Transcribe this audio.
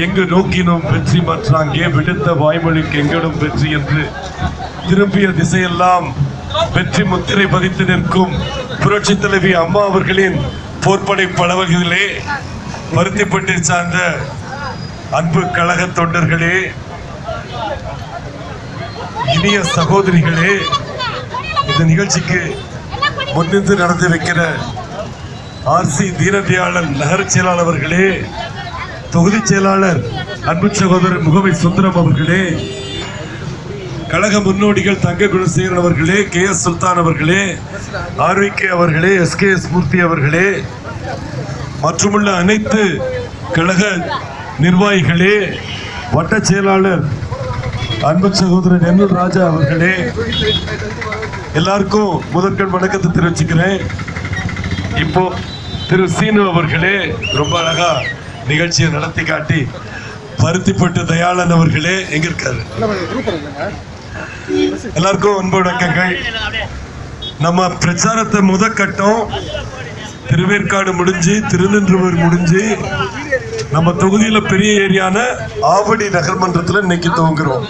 எங்கு நோக்கினோம் வெற்றி மாற்றாங்கே விடுத்த வாய்மொழிக்கு எங்கிடும் வெற்றி என்று திரும்பிய திசையெல்லாம் வெற்றி முத்திரை பதித்து நிற்கும் புரட்சி தலைவி அம்மா அவர்களின் போர்ப்படை பலவகைகளே, பருத்திப்பட்டை சார்ந்த அன்பு கழக தொண்டர்களே, இனிய சகோதரிகளே, இந்த நிகழ்ச்சிக்கு முன்னின்று நடத்தி வைக்கிற ஆர்சி தீனதயாளன் நகர செயலாளர் அவர்களே, தொகுதி செயலாளர் அன்பு சகோதரர் முகவை சுந்தரம் அவர்களே, கழக முன்னோடிகள் தங்க குணசேகரன் அவர்களே, KS சுல்தான் அவர்களே, RVK அவர்களே, SKS மூர்த்தி அவர்களே, மற்றுமுள்ள அனைத்து கழக நிர்வாகிகளே, வட்ட செயலாளர் அன்பு சகோதரர் நெல்லூர் ராஜா அவர்களே, எல்லாருக்கும் முதற்கண் வணக்கத்தை தெரிவிச்சுக்கிறேன். இப்போ திரு சீனு அவர்களே ரொம்ப அழகா நிகழ்ச்சியை நடத்தி காட்டி, பருத்திப்பட்டு தயாளன் அவர்களே எங்க இருக்காரு, எல்லாருக்கும் அன்பு வணக்கங்கள். நம்ம பிரச்சாரத்தை முதற்கட்டம் திருவேற்காடு முடிஞ்சு, திருநின்றவூர் முடிஞ்சு, நம்ம தொகுதியில பெரிய ஏரியான ஆவடி நகர்மன்றத்தில் இன்னைக்கு துவங்குறோம்.